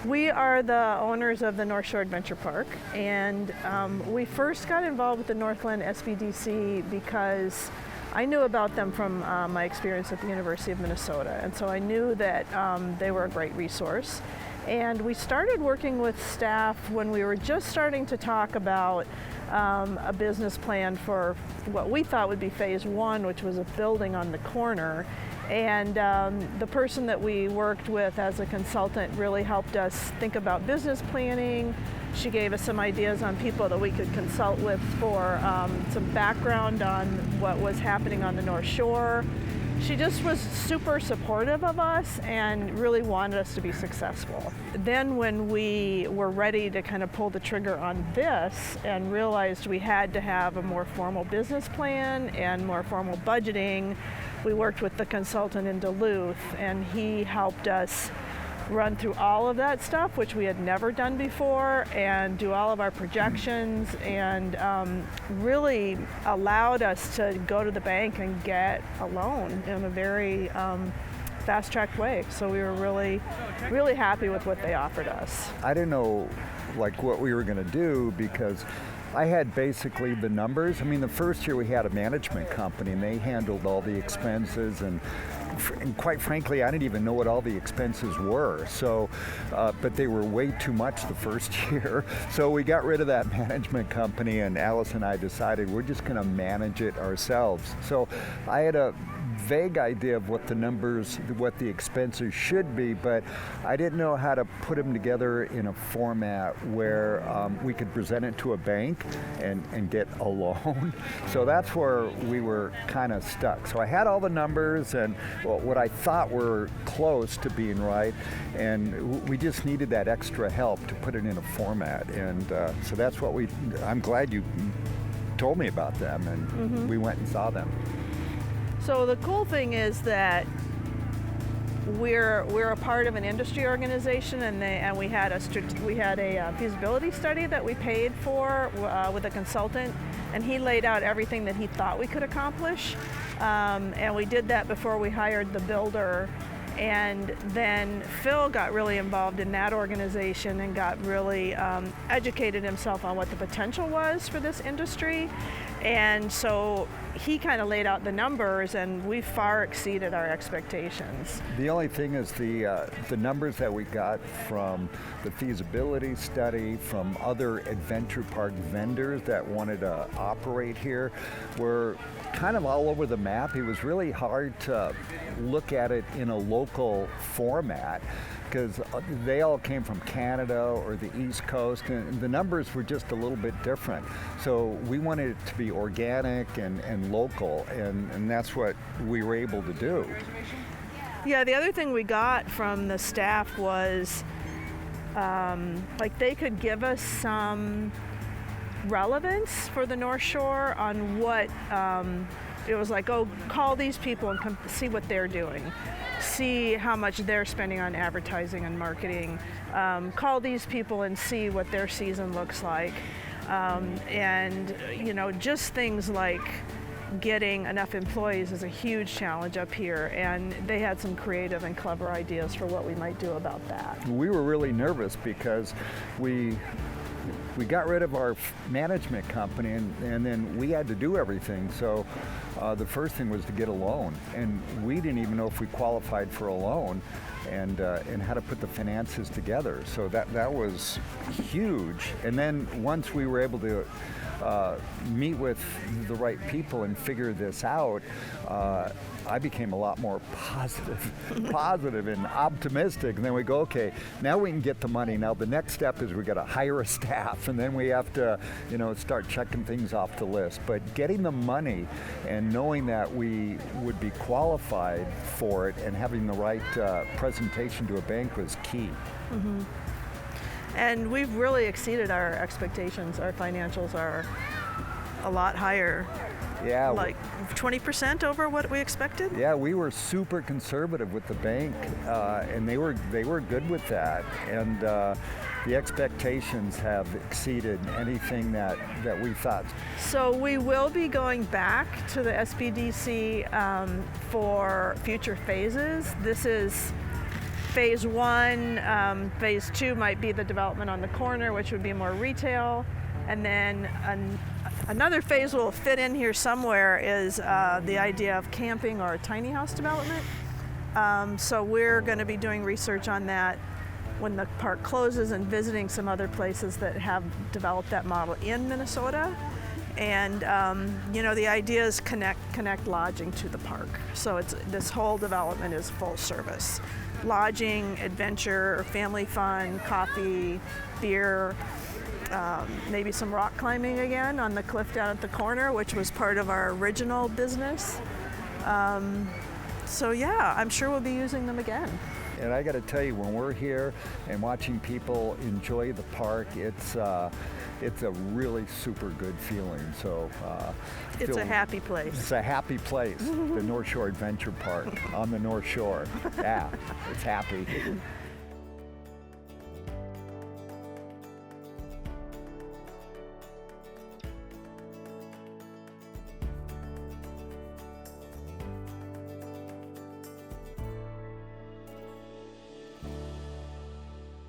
We are the owners of the North Shore Adventure Park, and we first got involved with the Northland SBDC because I knew about them from my experience at the University of Minnesota, and so I knew that they were a great resource. And we started working with staff when we were just starting to talk about a business plan for what we thought would be phase one, which was a building on the corner. And the person that we worked with as a consultant really helped us think about business planning. She gave us some ideas on people that we could consult with for some background on what was happening on the North Shore. She just was super supportive of us and really wanted us to be successful. Then when we were ready to kind of pull the trigger on this and realized we had to have a more formal business plan and more formal budgeting, we worked with the consultant in Duluth, and he helped us run through all of that stuff, which we had never done before, and do all of our projections, and really allowed us to go to the bank and get a loan in a very fast-tracked way. So we were really, really happy with what they offered us. I didn't know what we were going to do because I had basically the numbers. I mean, the first year we had a management company and they handled all the expenses, and quite frankly, I didn't even know what all the expenses were. So, but they were way too much the first year. So we got rid of that management company, and Alice and I decided we're just going to manage it ourselves. So I had a vague idea of what the numbers, what the expenses should be, but I didn't know how to put them together in a format where we could present it to a bank and get a loan. So that's where we were kind of stuck. So I had all the numbers and what I thought were close to being right, and we just needed that extra help to put it in a format. And so that's what I'm glad you told me about them, and we went and saw them. So the cool thing is that we're a part of an industry organization, and we had a feasibility study that we paid for with a consultant, and he laid out everything that he thought we could accomplish, and we did that before we hired the builder. And then Phil got really involved in that organization and got really educated himself on what the potential was for this industry. And so he kind of laid out the numbers, and we far exceeded our expectations. The only thing is the numbers that we got from the feasibility study, from other adventure park vendors that wanted to operate here, were kind of all over the map. It was really hard to look at it in a local format because they all came from Canada or the East Coast, and the numbers were just a little bit different. So we wanted it to be organic and local, and that's what we were able to do. Yeah, the other thing we got from the staff was they could give us some relevance for the North Shore on what it was like. Oh, call these people and come see what they're doing. See how much they're spending on advertising and marketing. Call these people and see what their season looks like. And just things like getting enough employees is a huge challenge up here, and they had some creative and clever ideas for what we might do about that. We were really nervous because we got rid of our management company, and then we had to do everything. So the first thing was to get a loan, and we didn't even know if we qualified for a loan, and how to put the finances together. So that was huge. And then once we were able to meet with the right people and figure this out, I became a lot more positive and optimistic. And then we go, okay, now we can get the money. Now the next step is we got to hire a staff, and then we have to, start checking things off the list. But getting the money and knowing that we would be qualified for it and having the right presentation to a bank was key. Mm-hmm. And we've really exceeded our expectations. Our financials are a lot higher. Yeah. Like 20% over what we expected? Yeah, we were super conservative with the bank, and they were good with that. And the expectations have exceeded anything that we thought. So we will be going back to the SBDC for future phases. This is phase one. Phase two might be the development on the corner, which would be more retail. And then another phase will fit in here somewhere is the idea of camping or a tiny house development. So we're going to be doing research on that when the park closes and visiting some other places that have developed that model in Minnesota. And the idea is connect lodging to the park. So this whole development is full service. Lodging, adventure, family fun, coffee, beer, maybe some rock climbing again on the cliff down at the corner, which was part of our original business. So yeah, I'm sure we'll be using them again. And I got to tell you, when we're here and watching people enjoy the park, it's a really super good feeling. So it's a happy place. It's a happy place. The North Shore Adventure Park on the North Shore. Yeah, it's happy.